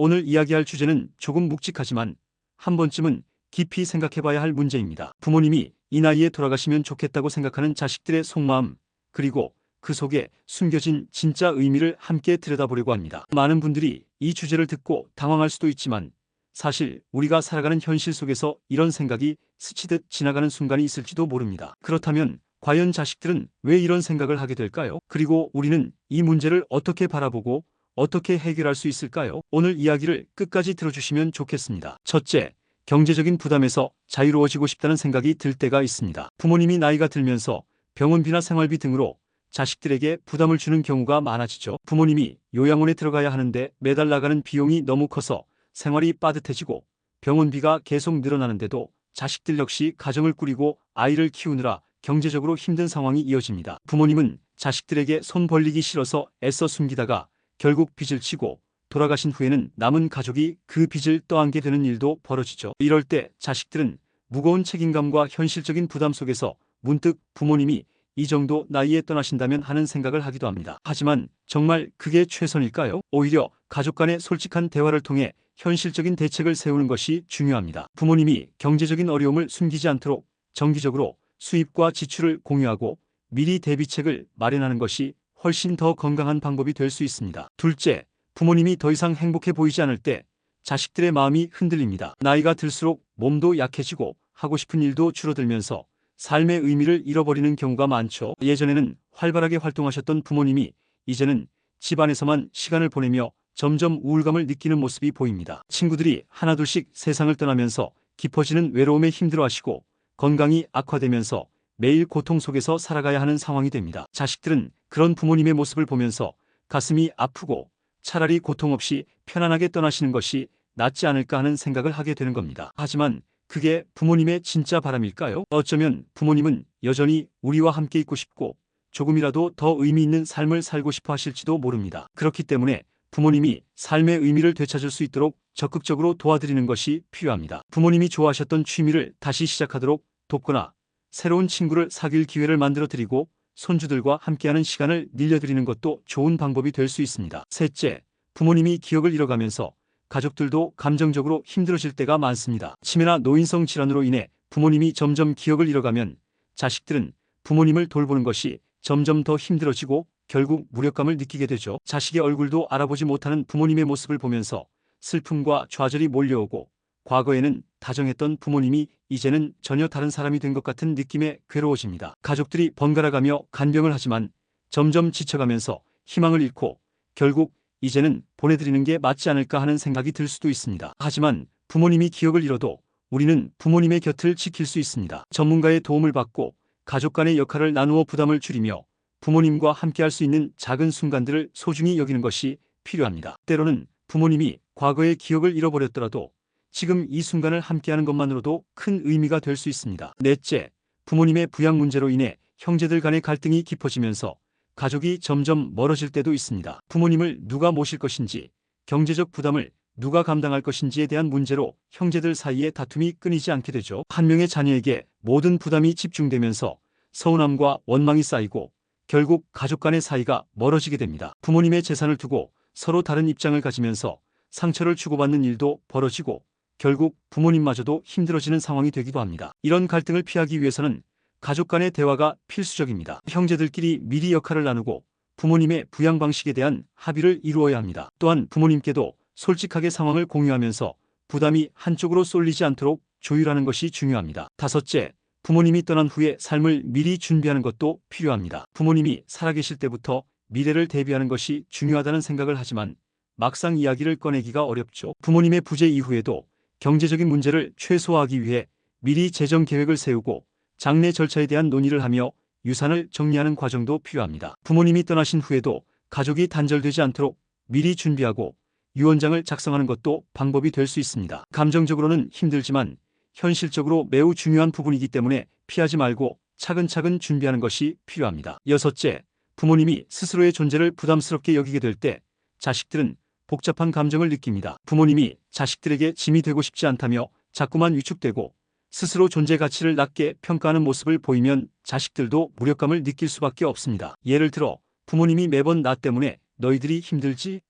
오늘 이야기할 주제는 조금 묵직하지만 한 번쯤은 깊이 생각해봐야 할 문제입니다. 부모님이 이 나이에 돌아가시면 좋겠다고 생각하는 자식들의 속마음, 그리고 그 속에 숨겨진 진짜 의미를 함께 들여다보려고 합니다. 많은 분들이 이 주제를 듣고 당황할 수도 있지만 사실 우리가 살아가는 현실 속에서 이런 생각이 스치듯 지나가는 순간이 있을지도 모릅니다. 그렇다면 과연 자식들은 왜 이런 생각을 하게 될까요? 그리고 우리는 이 문제를 어떻게 바라보고 어떻게 해결할 수 있을까요? 오늘 이야기를 끝까지 들어주시면 좋겠습니다. 첫째, 경제적인 부담에서 자유로워지고 싶다는 생각이 들 때가 있습니다. 부모님이 나이가 들면서 병원비나 생활비 등으로 자식들에게 부담을 주는 경우가 많아지죠. 부모님이 요양원에 들어가야 하는데 매달 나가는 비용이 너무 커서 생활이 빠듯해지고 병원비가 계속 늘어나는데도 자식들 역시 가정을 꾸리고 아이를 키우느라 경제적으로 힘든 상황이 이어집니다. 부모님은 자식들에게 손 벌리기 싫어서 애써 숨기다가 결국 빚을 지고 돌아가신 후에는 남은 가족이 그 빚을 떠안게 되는 일도 벌어지죠. 이럴 때 자식들은 무거운 책임감과 현실적인 부담 속에서 문득 부모님이 이 정도 나이에 떠나신다면 하는 생각을 하기도 합니다. 하지만 정말 그게 최선일까요? 오히려 가족 간의 솔직한 대화를 통해 현실적인 대책을 세우는 것이 중요합니다. 부모님이 경제적인 어려움을 숨기지 않도록 정기적으로 수입과 지출을 공유하고 미리 대비책을 마련하는 것이 훨씬 더 건강한 방법이 될 수 있습니다. 둘째, 부모님이 더 이상 행복해 보이지 않을 때 자식들의 마음이 흔들립니다. 나이가 들수록 몸도 약해지고 하고 싶은 일도 줄어들면서 삶의 의미를 잃어버리는 경우가 많죠. 예전에는 활발하게 활동하셨던 부모님이 이제는 집안에서만 시간을 보내며 점점 우울감을 느끼는 모습이 보입니다. 친구들이 하나둘씩 세상을 떠나면서 깊어지는 외로움에 힘들어하시고 건강이 악화되면서 매일 고통 속에서 살아가야 하는 상황이 됩니다. 자식들은 그런 부모님의 모습을 보면서 가슴이 아프고 차라리 고통 없이 편안하게 떠나시는 것이 낫지 않을까 하는 생각을 하게 되는 겁니다. 하지만 그게 부모님의 진짜 바람일까요? 어쩌면 부모님은 여전히 우리와 함께 있고 싶고 조금이라도 더 의미 있는 삶을 살고 싶어 하실지도 모릅니다. 그렇기 때문에 부모님이 삶의 의미를 되찾을 수 있도록 적극적으로 도와드리는 것이 필요합니다. 부모님이 좋아하셨던 취미를 다시 시작하도록 돕거나 새로운 친구를 사귈 기회를 만들어 드리고 손주들과 함께하는 시간을 늘려드리는 것도 좋은 방법이 될 수 있습니다. 셋째, 부모님이 기억을 잃어가면서 가족들도 감정적으로 힘들어질 때가 많습니다. 치매나 노인성 질환으로 인해 부모님이 점점 기억을 잃어가면 자식들은 부모님을 돌보는 것이 점점 더 힘들어지고 결국 무력감을 느끼게 되죠. 자식의 얼굴도 알아보지 못하는 부모님의 모습을 보면서 슬픔과 좌절이 몰려오고 과거에는 다정했던 부모님이 이제는 전혀 다른 사람이 된 것 같은 느낌에 괴로워집니다. 가족들이 번갈아가며 간병을 하지만 점점 지쳐가면서 희망을 잃고 결국 이제는 보내드리는 게 맞지 않을까 하는 생각이 들 수도 있습니다. 하지만 부모님이 기억을 잃어도 우리는 부모님의 곁을 지킬 수 있습니다. 전문가의 도움을 받고 가족 간의 역할을 나누어 부담을 줄이며 부모님과 함께할 수 있는 작은 순간들을 소중히 여기는 것이 필요합니다. 때로는 부모님이 과거의 기억을 잃어버렸더라도 지금 이 순간을 함께하는 것만으로도 큰 의미가 될 수 있습니다. 넷째, 부모님의 부양 문제로 인해 형제들 간의 갈등이 깊어지면서 가족이 점점 멀어질 때도 있습니다. 부모님을 누가 모실 것인지, 경제적 부담을 누가 감당할 것인지에 대한 문제로 형제들 사이에 다툼이 끊이지 않게 되죠. 한 명의 자녀에게 모든 부담이 집중되면서 서운함과 원망이 쌓이고 결국 가족 간의 사이가 멀어지게 됩니다. 부모님의 재산을 두고 서로 다른 입장을 가지면서 상처를 주고받는 일도 벌어지고 결국 부모님마저도 힘들어지는 상황이 되기도 합니다. 이런 갈등을 피하기 위해서는 가족 간의 대화가 필수적입니다. 형제들끼리 미리 역할을 나누고 부모님의 부양 방식에 대한 합의를 이루어야 합니다. 또한 부모님께도 솔직하게 상황을 공유하면서 부담이 한쪽으로 쏠리지 않도록 조율하는 것이 중요합니다. 다섯째, 부모님이 떠난 후에 삶을 미리 준비하는 것도 필요합니다. 부모님이 살아계실 때부터 미래를 대비하는 것이 중요하다는 생각을 하지만 막상 이야기를 꺼내기가 어렵죠. 부모님의 부재 이후에도 경제적인 문제를 최소화하기 위해 미리 재정 계획을 세우고 장례 절차에 대한 논의를 하며 유산을 정리하는 과정도 필요합니다. 부모님이 떠나신 후에도 가족이 단절되지 않도록 미리 준비하고 유언장을 작성하는 것도 방법이 될 수 있습니다. 감정적으로는 힘들지만 현실적으로 매우 중요한 부분이기 때문에 피하지 말고 차근차근 준비하는 것이 필요합니다. 여섯째, 부모님이 스스로의 존재를 부담스럽게 여기게 될 때 자식들은 복잡한 감정을 느낍니다. 부모님이 자식들에게 짐이 되고 싶지 않다며 자꾸만 위축되고 스스로 존재 가치를 낮게 평가하는 모습을 보이면 자식들도 무력감을 느낄 수밖에 없습니다. 예를 들어 부모님이 매번 나 때문에 너희들이 힘들지?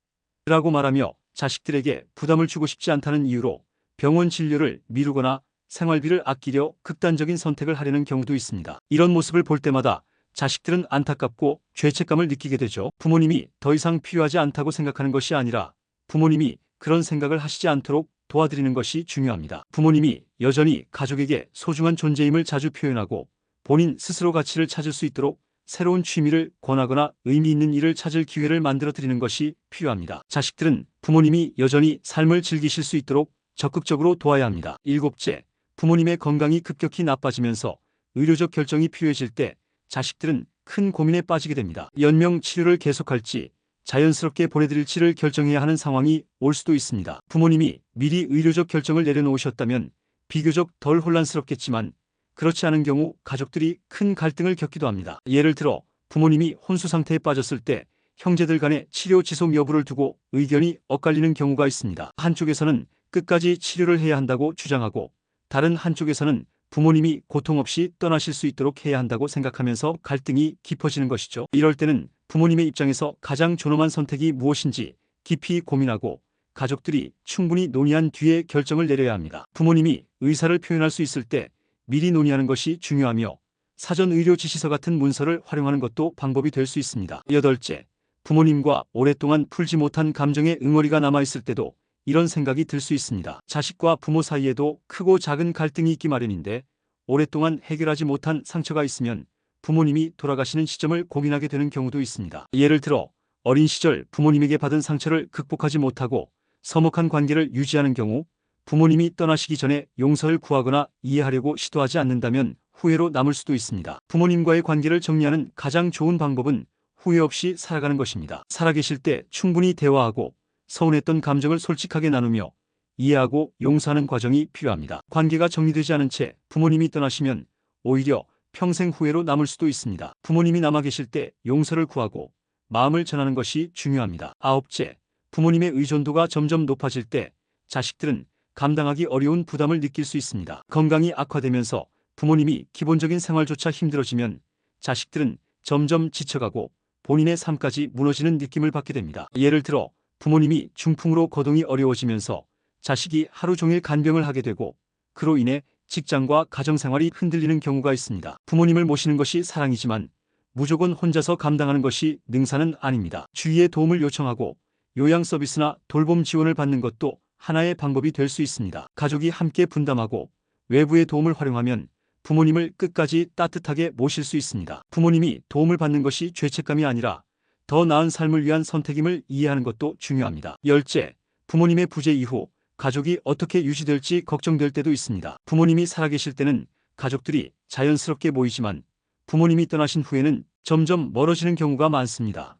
라고 말하며 자식들에게 부담을 주고 싶지 않다는 이유로 병원 진료를 미루거나 생활비를 아끼려 극단적인 선택을 하려는 경우도 있습니다. 이런 모습을 볼 때마다 자식들은 안타깝고 죄책감을 느끼게 되죠. 부모님이 더 이상 필요하지 않다고 생각하는 것이 아니라 부모님이 그런 생각을 하시지 않도록 도와드리는 것이 중요합니다. 부모님이 여전히 가족에게 소중한 존재임을 자주 표현하고 본인 스스로 가치를 찾을 수 있도록 새로운 취미를 권하거나 의미 있는 일을 찾을 기회를 만들어 드리는 것이 필요합니다. 자식들은 부모님이 여전히 삶을 즐기실 수 있도록 적극적으로 도와야 합니다. 일곱째, 부모님의 건강이 급격히 나빠지면서 의료적 결정이 필요해질 때 자식들은 큰 고민에 빠지게 됩니다. 연명 치료를 계속할지 자연스럽게 보내드릴지를 결정해야 하는 상황이 올 수도 있습니다. 부모님이 미리 의료적 결정을 내려놓으셨다면 비교적 덜 혼란스럽겠지만 그렇지 않은 경우 가족들이 큰 갈등을 겪기도 합니다. 예를 들어 부모님이 혼수 상태에 빠졌을 때 형제들 간의 치료 지속 여부를 두고 의견이 엇갈리는 경우가 있습니다. 한쪽에서는 끝까지 치료를 해야 한다고 주장하고 다른 한쪽에서는 부모님이 고통 없이 떠나실 수 있도록 해야 한다고 생각하면서 갈등이 깊어지는 것이죠. 이럴 때는 부모님의 입장에서 가장 존엄한 선택이 무엇인지 깊이 고민하고 가족들이 충분히 논의한 뒤에 결정을 내려야 합니다. 부모님이 의사를 표현할 수 있을 때 미리 논의하는 것이 중요하며 사전 의료 지시서 같은 문서를 활용하는 것도 방법이 될 수 있습니다. 여덟째, 부모님과 오랫동안 풀지 못한 감정의 응어리가 남아있을 때도 이런 생각이 들 수 있습니다. 자식과 부모 사이에도 크고 작은 갈등이 있기 마련인데 오랫동안 해결하지 못한 상처가 있으면 부모님이 돌아가시는 시점을 고민하게 되는 경우도 있습니다. 예를 들어 어린 시절 부모님에게 받은 상처를 극복하지 못하고 서먹한 관계를 유지하는 경우 부모님이 떠나시기 전에 용서를 구하거나 이해하려고 시도하지 않는다면 후회로 남을 수도 있습니다. 부모님과의 관계를 정리하는 가장 좋은 방법은 후회 없이 살아가는 것입니다. 살아계실 때 충분히 대화하고 서운했던 감정을 솔직하게 나누며 이해하고 용서하는 과정이 필요합니다. 관계가 정리되지 않은 채 부모님이 떠나시면 오히려 평생 후회로 남을 수도 있습니다. 부모님이 남아 계실 때 용서를 구하고 마음을 전하는 것이 중요합니다. 아홉째, 부모님의 의존도가 점점 높아질 때 자식들은 감당하기 어려운 부담을 느낄 수 있습니다. 건강이 악화되면서 부모님이 기본적인 생활조차 힘들어지면 자식들은 점점 지쳐가고 본인의 삶까지 무너지는 느낌을 받게 됩니다. 예를 들어 부모님이 중풍으로 거동이 어려워지면서 자식이 하루 종일 간병을 하게 되고 그로 인해 직장과 가정생활이 흔들리는 경우가 있습니다. 부모님을 모시는 것이 사랑이지만 무조건 혼자서 감당하는 것이 능사는 아닙니다. 주위의 도움을 요청하고 요양 서비스나 돌봄 지원을 받는 것도 하나의 방법이 될 수 있습니다. 가족이 함께 분담하고 외부의 도움을 활용하면 부모님을 끝까지 따뜻하게 모실 수 있습니다. 부모님이 도움을 받는 것이 죄책감이 아니라 더 나은 삶을 위한 선택임을 이해하는 것도 중요합니다. 열째, 부모님의 부재 이후 가족이 어떻게 유지될지 걱정될 때도 있습니다. 부모님이 살아계실 때는 가족들이 자연스럽게 모이지만 부모님이 떠나신 후에는 점점 멀어지는 경우가 많습니다.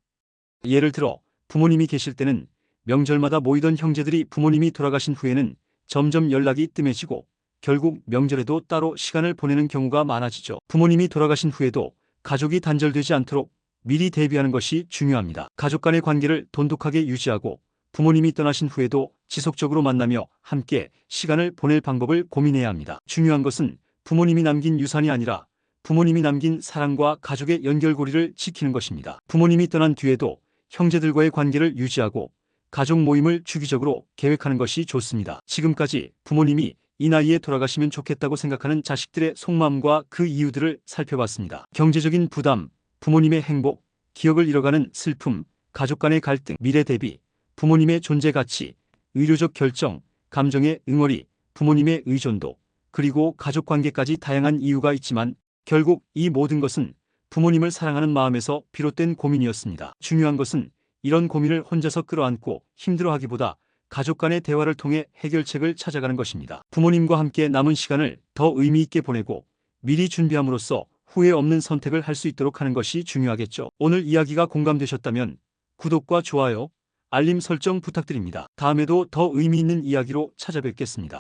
예를 들어 부모님이 계실 때는 명절마다 모이던 형제들이 부모님이 돌아가신 후에는 점점 연락이 뜸해지고 결국 명절에도 따로 시간을 보내는 경우가 많아지죠. 부모님이 돌아가신 후에도 가족이 단절되지 않도록 미리 대비하는 것이 중요합니다. 가족 간의 관계를 돈독하게 유지하고 부모님이 떠나신 후에도 지속적으로 만나며 함께 시간을 보낼 방법을 고민해야 합니다. 중요한 것은 부모님이 남긴 유산이 아니라 부모님이 남긴 사랑과 가족의 연결고리를 지키는 것입니다. 부모님이 떠난 뒤에도 형제들과의 관계를 유지하고 가족 모임을 주기적으로 계획하는 것이 좋습니다. 지금까지 부모님이 이 나이에 돌아가시면 좋겠다고 생각하는 자식들의 속마음과 그 이유들을 살펴봤습니다. 경제적인 부담, 부모님의 행복, 기억을 잃어가는 슬픔, 가족 간의 갈등, 미래 대비, 부모님의 존재 가치, 의료적 결정, 감정의 응어리, 부모님의 의존도, 그리고 가족 관계까지 다양한 이유가 있지만 결국 이 모든 것은 부모님을 사랑하는 마음에서 비롯된 고민이었습니다. 중요한 것은 이런 고민을 혼자서 끌어안고 힘들어하기보다 가족 간의 대화를 통해 해결책을 찾아가는 것입니다. 부모님과 함께 남은 시간을 더 의미 있게 보내고 미리 준비함으로써 후회 없는 선택을 할 수 있도록 하는 것이 중요하겠죠. 오늘 이야기가 공감되셨다면 구독과 좋아요, 알림 설정 부탁드립니다. 다음에도 더 의미 있는 이야기로 찾아뵙겠습니다.